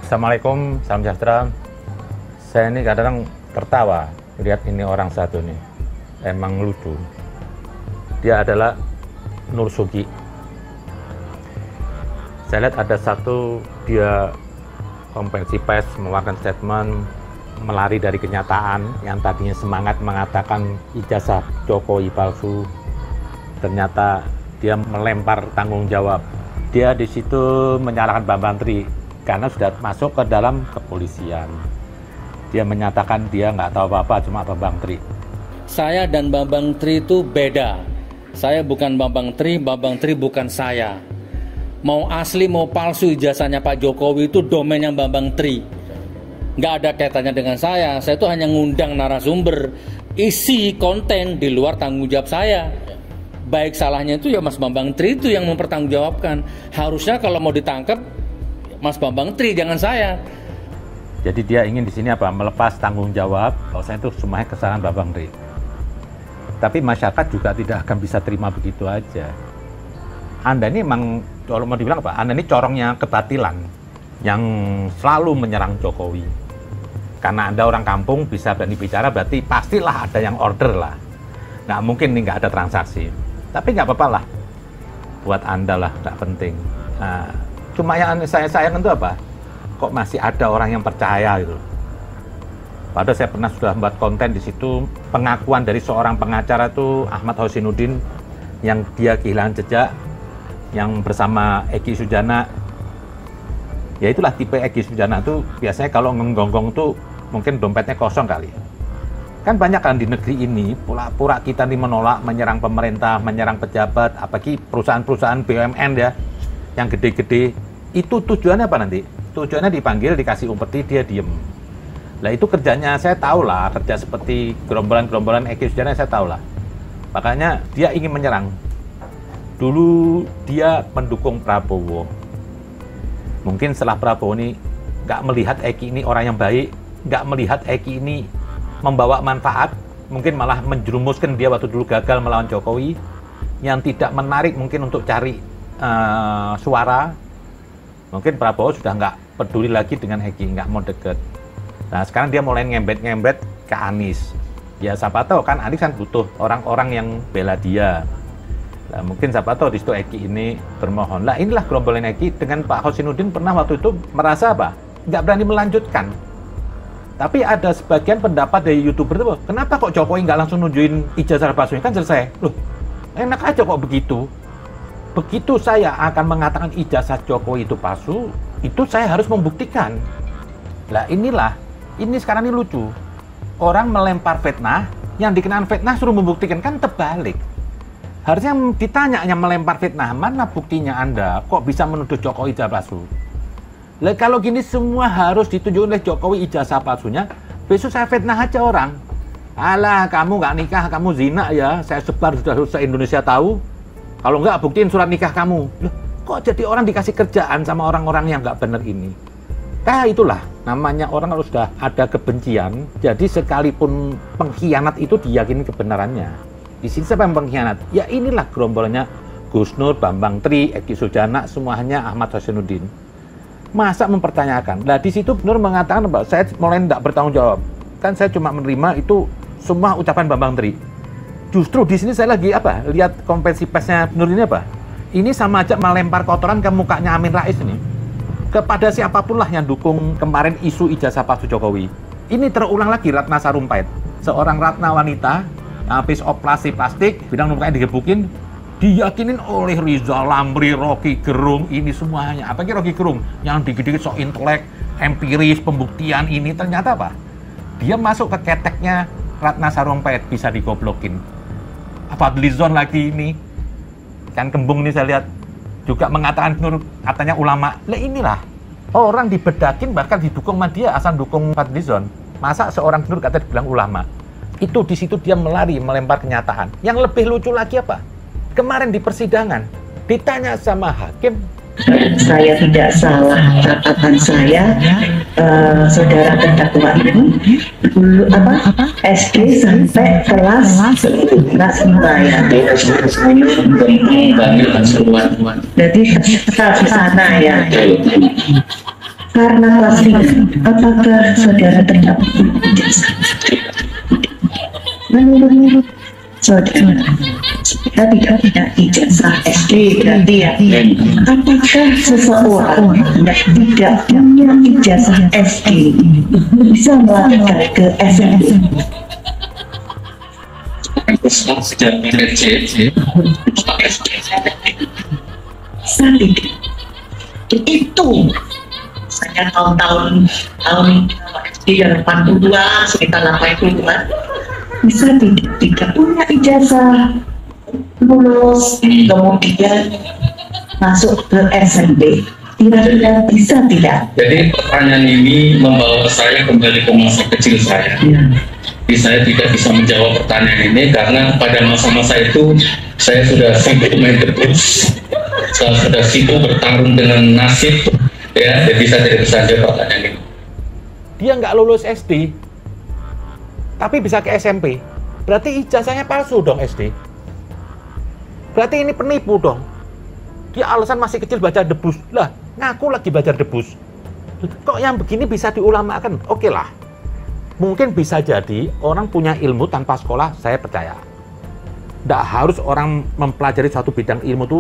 Assalamualaikum, salam sejahtera. Saya ini kadang tertawa lihat ini orang satu nih, emang lucu. Dia adalah Nur Sugi. Saya lihat ada satu, dia konferensi pers mengeluarkan statement melari dari kenyataan yang tadinya semangat mengatakan ijazah Jokowi palsu. Ternyata dia melempar tanggung jawab. Dia di situ menyalahkan Bambang Tri karena sudah masuk ke dalam kepolisian. Dia menyatakan dia nggak tahu apa-apa, cuma Bambang Tri. Saya dan Bambang Tri itu beda. Saya bukan Bambang Tri bukan saya. Mau asli mau palsu ijazahnya Pak Jokowi itu domainnya Bambang Tri. Nggak ada kaitannya dengan saya. Saya itu hanya ngundang narasumber. Isi konten di luar tanggung jawab saya. Baik salahnya itu ya Mas Bambang Tri itu yang mempertanggungjawabkan. Harusnya kalau mau ditangkap Mas Bambang Tri, jangan saya. Jadi dia ingin di sini apa? Melepas tanggung jawab kalau saya itu semuanya kesalahan Bambang Tri. Tapi masyarakat juga tidak akan bisa terima begitu aja. Anda ini memang, kalau mau dibilang apa? Anda ini corongnya kebatilan yang selalu menyerang Jokowi. Karena Anda orang kampung bisa berani bicara, berarti pastilah ada yang order lah. Nggak mungkin nih nggak ada transaksi. Tapi nggak apa-apa lah. Buat Anda lah, nggak penting. Nah, cuma yang saya sayangkan itu apa? Kok masih ada orang yang percaya gitu. Padahal saya pernah sudah membuat konten di situ, pengakuan dari seorang pengacara itu Ahmad Hosinuddin yang dia kehilangan jejak, yang bersama Egy Sujana. Ya itulah tipe Egy Sujana itu biasanya kalau ngegonggong tuh mungkin dompetnya kosong kali. Kan banyak kan di negeri ini pura-pura kita nih menolak, menyerang pemerintah, menyerang pejabat, apalagi perusahaan-perusahaan BUMN ya, yang gede-gede. Itu tujuannya apa nanti? Tujuannya dipanggil, dikasih umpeti, dia diem. Lah itu kerjanya saya tahu lah, kerja seperti gerombolan-gerombolan Egy Sujana saya tahu lah. Makanya dia ingin menyerang. Dulu dia mendukung Prabowo. Mungkin setelah Prabowo ini nggak melihat Egy ini orang yang baik, nggak melihat Egy ini membawa manfaat, mungkin malah menjerumuskan dia waktu dulu gagal melawan Jokowi, yang tidak menarik mungkin untuk cari suara. Mungkin Prabowo sudah nggak peduli lagi dengan Egy, nggak mau deket. Nah sekarang dia mulai ngembet-ngembet ke Anies. Ya siapa tahu kan Anies kan butuh orang-orang yang bela dia. Nah, mungkin siapa tahu di situ Egy ini bermohon. Lah inilah gerombolan Egy dengan Pak Hosinuddin pernah waktu itu merasa apa? Nggak berani melanjutkan. Tapi ada sebagian pendapat dari YouTuber itu, kenapa kok Jokowi nggak langsung nunjukin ijazah palsunya, kan selesai. Loh, enak aja kok begitu. Begitu saya akan mengatakan ijazah Jokowi itu palsu, itu saya harus membuktikan. Lah inilah, ini sekarang ini lucu. Orang melempar fitnah, yang dikenakan fitnah suruh membuktikan, kan terbalik. Harusnya ditanya yang melempar fitnah, mana buktinya Anda kok bisa menuduh Jokowi ijazah palsu? Lah kalau gini semua harus ditunjuk oleh Jokowi ijazah palsunya, besok saya fitnah aja orang. Alah, kamu nggak nikah, kamu zina ya, saya sebar sudah se-Indonesia tahu. Kalau nggak, buktiin surat nikah kamu. Loh, kok jadi orang dikasih kerjaan sama orang-orang yang nggak bener ini? Nah itulah, namanya orang harus sudah ada kebencian, jadi sekalipun pengkhianat itu diyakini kebenarannya. Di sini siapa yang pengkhianat? Ya inilah gerombolannya Gus Nur, Bambang Tri, Egy Sujana, semuanya Ahmad Hosinuddin. Masa mempertanyakan? Nah di situ Nur mengatakan bahwa saya mulai tidak bertanggung jawab. Kan saya cuma menerima itu semua ucapan Bambang Tri. Justru di sini saya lagi apa? Lihat konferensi persnya Nur ini apa? Ini sama aja melempar kotoran ke mukanya Amin Rais ini. Kepada siapapun lah yang dukung kemarin isu ijazah palsu Jokowi. Ini terulang lagi Ratna Sarumpait. Seorang Ratna wanita habis operasi plastik, bidang mukanya digebukin, diyakinin oleh Rizal Ramli, Rocky Gerung, ini semuanya. Apalagi Rocky Gerung yang dikit-dikit sok intelek, empiris, pembuktian ini, ternyata apa? Dia masuk ke keteknya Ratna Sarumpait, bisa digoblokin. Fadlizon lagi ini, kan Kembung ini saya lihat juga mengatakan Nur katanya ulama. Lah inilah orang dibedakin bahkan didukung sama dia asal dukung Fadlizon. Masa seorang Nur kata dibilang ulama? Itu di situ dia melari melempar kenyataan. Yang lebih lucu lagi apa? Kemarin di persidangan ditanya sama hakim, saya tidak salah catatan saya, saudara terdakwa ini dulu SD sampai kelas 10 kelas 4 ya. Jadi sekitar di sana ya. Karena kelas 3, apakah saudara terdapat ijazah? Menurut saudara, kita tidak punya ijazah SD berarti ya. Apakah seseorang yang tidak punya ijazah SD bisa melanjutkan ke SMP? Sejak itu saya tahun di 82 sekitar 80-an bisa tidak punya ijazah, lulus kemudian masuk ke SMP, kira-kira bisa tidak? Jadi pertanyaan ini membawa saya kembali ke masa kecil saya. Jadi saya tidak bisa menjawab pertanyaan ini karena pada masa-masa itu saya sudah sibuk main debus, saya sudah sibuk bertarung dengan nasib, ya. Jadi saya tidak bisa jawab pertanyaan ini. Dia nggak lulus SD, tapi bisa ke SMP. Berarti ijazahnya palsu dong SD. Berarti ini penipu dong. Dia alasan masih kecil baca debus. Lah, ngaku lagi baca debus. Kok yang begini bisa diulamakan? Oke lah. Mungkin bisa jadi orang punya ilmu tanpa sekolah, saya percaya. Nggak harus orang mempelajari suatu bidang ilmu itu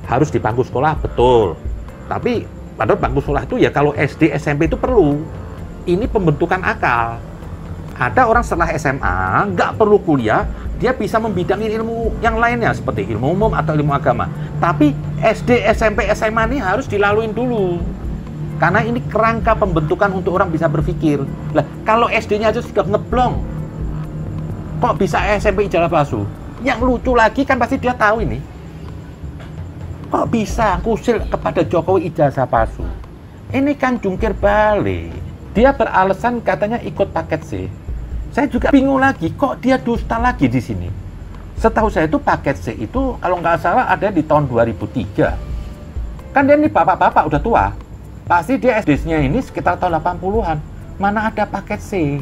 harus di bangku sekolah, betul. Tapi pada bangku sekolah itu ya kalau SD, SMP itu perlu. Ini pembentukan akal. Ada orang setelah SMA, nggak perlu kuliah, dia bisa membidangi ilmu yang lainnya, seperti ilmu umum atau ilmu agama. Tapi SD, SMP, SMA ini harus dilaluin dulu. Karena ini kerangka pembentukan untuk orang bisa berpikir. Lah, kalau SD-nya aja sudah ngeblong, kok bisa SMP ijazah palsu? Yang lucu lagi kan pasti dia tahu ini. Kok bisa kusil kepada Jokowi ijazah palsu? Ini kan jungkir balik. Dia beralasan katanya ikut paket C. Saya juga bingung lagi, kok dia dusta lagi di sini? Setahu saya itu paket C itu kalau nggak salah ada di tahun 2003. Kan dia ini bapak-bapak udah tua. Pasti dia SD-nya ini sekitar tahun 80-an. Mana ada paket C?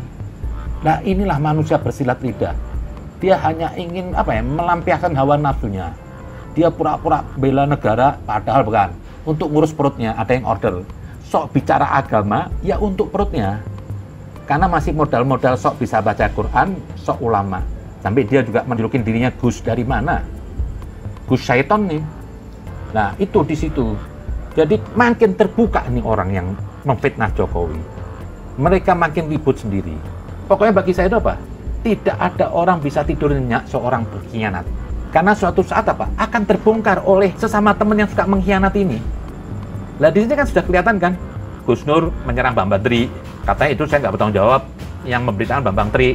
Nah, inilah manusia bersilat lidah. Dia hanya ingin melampiaskan hawa nafsunya. Dia pura-pura bela negara, padahal bukan. Untuk ngurus perutnya, ada yang order. Sok bicara agama, ya untuk perutnya. Karena masih modal-modal sok bisa baca Quran, sok ulama. Sampai dia juga menjulukin dirinya Gus dari mana? Gus Syaiton nih. Nah, itu di situ. Jadi makin terbuka nih orang yang memfitnah Jokowi. Mereka makin ribut sendiri. Pokoknya bagi saya itu apa? Tidak ada orang bisa tidur nyenyak seorang berkhianat. Karena suatu saat akan terbongkar oleh sesama teman yang suka mengkhianati ini. Lah di sini kan sudah kelihatan kan? Gus Nur menyerang Bambang Tri. Katanya itu saya nggak bertanggung jawab, yang memberitakan Bambang Tri.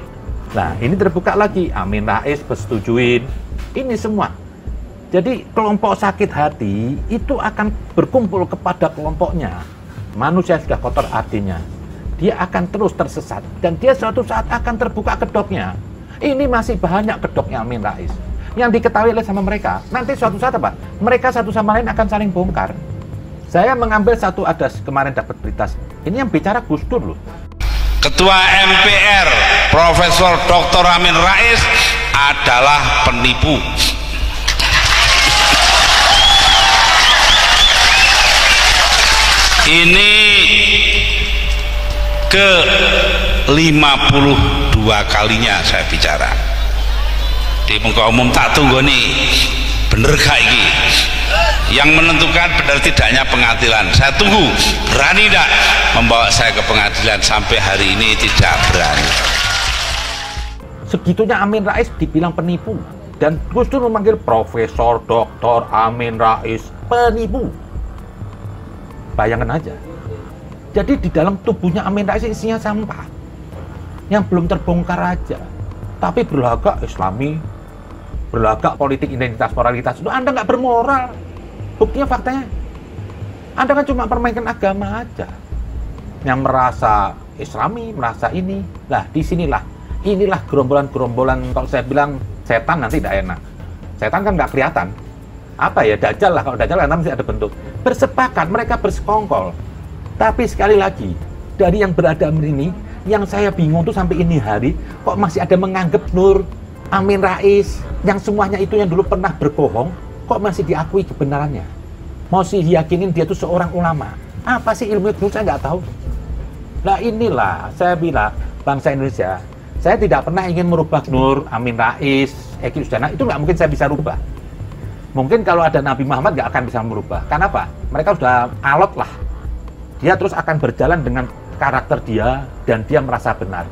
Nah ini terbuka lagi, Amin Rais bersetujuin. Ini semua. Jadi kelompok sakit hati itu akan berkumpul kepada kelompoknya. Manusia sudah kotor hatinya. Dia akan terus tersesat. Dan dia suatu saat akan terbuka kedoknya. Ini masih banyak kedoknya Amin Rais. Yang diketahui oleh sama mereka. Nanti suatu saat mereka satu sama lain akan saling bongkar. Saya mengambil satu ada kemarin dapat berita. Ini yang bicara Gus Dur loh. Ketua MPR Profesor Dr. Amin Rais adalah penipu. Ini ke 52 kalinya saya bicara di muka umum. Tak tunggu nih, bener gak ini? Yang menentukan benar tidaknya pengadilan. Saya tunggu, berani tidak membawa saya ke pengadilan? Sampai hari ini tidak berani. Segitunya Amin Rais dibilang penipu. Dan Gus Dur memanggil Profesor Dr. Amin Rais penipu. Bayangkan aja. Jadi di dalam tubuhnya Amin Rais isinya sampah yang belum terbongkar aja. Tapi berlagak Islami, berlagak politik identitas moralitas. Itu Anda nggak bermoral. Buktinya faktanya, Anda kan cuma permainkan agama aja. Yang merasa Islami, merasa ini. Lah disinilah, inilah gerombolan-gerombolan. Kalau saya bilang setan nanti tidak enak. Setan kan nggak kelihatan. Apa ya, Dajjal lah. Kalau Dajjal kan masih ada bentuk. Bersepakat, mereka bersekongkol. Tapi sekali lagi, dari yang beragama ini, yang saya bingung tuh sampai ini hari, kok masih ada menganggap Nur, Amin Rais, yang semuanya itu yang dulu pernah berbohong, kok masih diakui kebenarannya? Mau sih yakinin dia tuh seorang ulama. Apa sih ilmu Gus Nur? Saya nggak tahu. Nah inilah saya bilang bangsa Indonesia, saya tidak pernah ingin merubah Gus Nur, Amin Rais, Eki Sujana, itu nggak mungkin saya bisa rubah. Mungkin kalau ada Nabi Muhammad nggak akan bisa merubah. Karena apa? Mereka sudah alot lah. Dia terus akan berjalan dengan karakter dia dan dia merasa benar.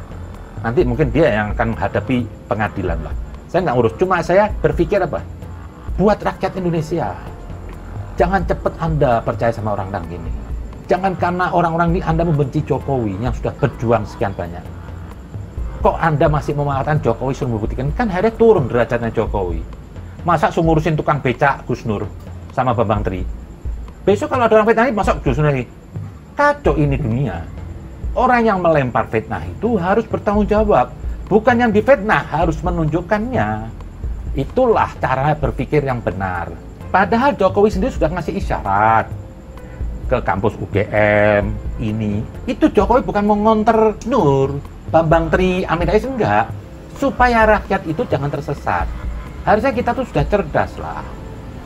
Nanti mungkin dia yang akan menghadapi pengadilan lah. Saya nggak urus. Cuma saya berpikir apa? Buat rakyat Indonesia. Jangan cepat Anda percaya sama orang-orang ini. Jangan karena orang-orang ini Anda membenci Jokowi yang sudah berjuang sekian banyak. Kok Anda masih mau mengatakan Jokowi suruh membuktikan? Kan akhirnya turun derajatnya Jokowi. Masa ngurusin tukang becak Gus Nur sama Bambang Tri? Besok kalau ada orang fitnah ini, masa Gus Nur lagi? Kacau ini dunia. Orang yang melempar fitnah itu harus bertanggung jawab. Bukan yang difitnah harus menunjukkannya. Itulah cara berpikir yang benar. Padahal Jokowi sendiri sudah ngasih isyarat ke kampus UGM ini. Itu Jokowi bukan mau ngonter Nur, Bambang Tri, Amin Rais, enggak. Supaya rakyat itu jangan tersesat. Harusnya kita tuh sudah cerdas lah.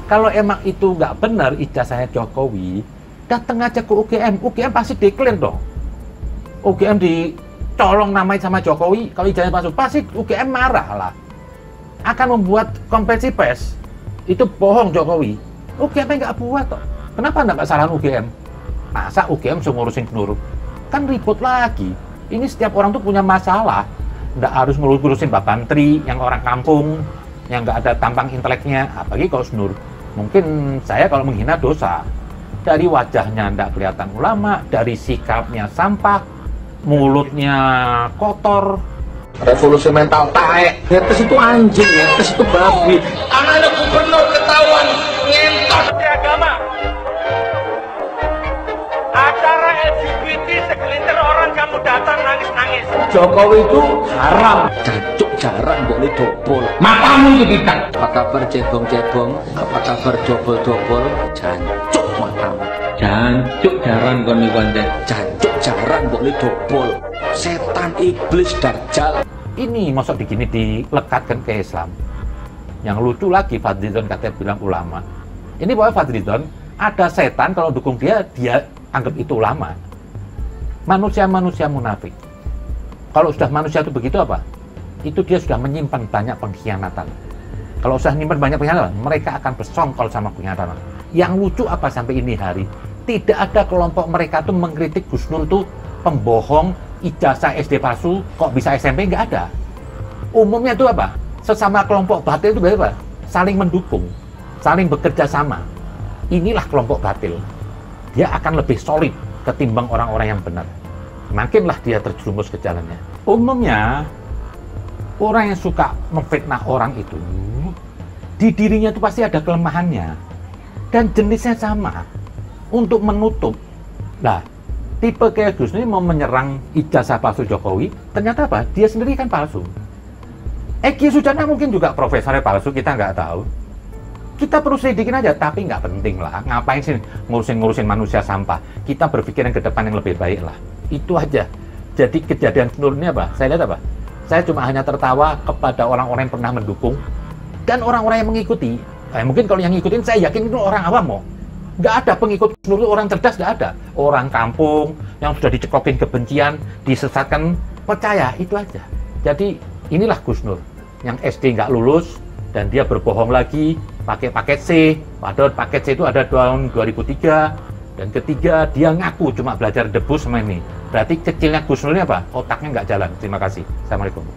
Kalau emang itu nggak benar ijazahnya Jokowi, datang aja ke UGM. UGM pasti declare dong. UGM dicolong namanya sama Jokowi, kalau ijazahnya masuk, pasti UGM marah lah. Akan membuat konferensi pers. Itu bohong Jokowi. UGM nggak buat toh. Kenapa nggak salahan UGM? Masa UGM suruh ngurusin Nur? Kan ribut lagi. Ini setiap orang tuh punya masalah. Nggak harus ngurusin Bambang Tri yang orang kampung, yang nggak ada tampang inteleknya, apalagi kalau Nur. Mungkin saya kalau menghina dosa. Dari wajahnya nggak kelihatan ulama, dari sikapnya sampah, mulutnya kotor. Revolusi mental taek. Netes itu anjing, netes itu babi. Anak gubernur ketahuan ngentot di agama. Acara LGBT segelintir orang kamu datang nangis-nangis. Jokowi itu haram. Jancuk jarang boleh dobol. Matamu itu tidak. Apa kabar cebong-cebong? Apa kabar dobol-dobol? Jancuk matamu. Jancuk jarang konten. Jancuk jarang boleh dobol. Setan, iblis, dajjal. Ini masuk begini dilekatkan ke Islam. Yang lucu lagi Fadlizon katanya bilang ulama. Ini bahwa Fadlizon ada setan kalau dukung dia anggap itu ulama. Manusia-manusia munafik. Kalau sudah manusia itu begitu apa? Itu dia sudah menyimpan banyak pengkhianatan. Kalau sudah menyimpan banyak pengkhianatan, mereka akan bersongkol sama pengkhianatan. Yang lucu apa sampai ini hari? Tidak ada kelompok mereka tuh mengkritik Gus Nur tuh pembohong, ijazah SD palsu, kok bisa SMP, nggak ada. Umumnya itu apa? Sesama kelompok batil itu apa? Saling mendukung, saling bekerja sama. Inilah kelompok batil. Dia akan lebih solid ketimbang orang-orang yang benar. Makinlah dia terjerumus ke jalannya. Umumnya, orang yang suka memfitnah orang itu, di dirinya itu pasti ada kelemahannya. Dan jenisnya sama. Untuk menutup. Nah, tipe kayak Gus ini mau menyerang ijazah palsu Jokowi, ternyata apa? Dia sendiri kan palsu. Eki Sujana mungkin juga profesornya palsu, kita nggak tahu. Kita perlu selidikin aja, tapi nggak penting lah. Ngapain sih ngurusin manusia sampah? Kita berpikir yang ke depan yang lebih baik lah. Itu aja. Jadi kejadian Nur ini apa? Saya lihat apa? Saya cuma hanya tertawa kepada orang-orang yang pernah mendukung dan orang-orang yang mengikuti. Mungkin kalau yang ngikutin, saya yakin itu orang awam mau. Nggak ada pengikut Nur, orang cerdas nggak ada. Orang kampung yang sudah dicekokin kebencian, disesatkan, percaya, itu aja. Jadi inilah Gus Nur yang SD nggak lulus dan dia berbohong lagi pakai paket C. Padahal paket C itu ada tahun 2003. Dan ketiga, dia ngaku cuma belajar debus sama ini. Berarti kecilnya Gus Nur ini apa? Otaknya nggak jalan. Terima kasih. Assalamualaikum.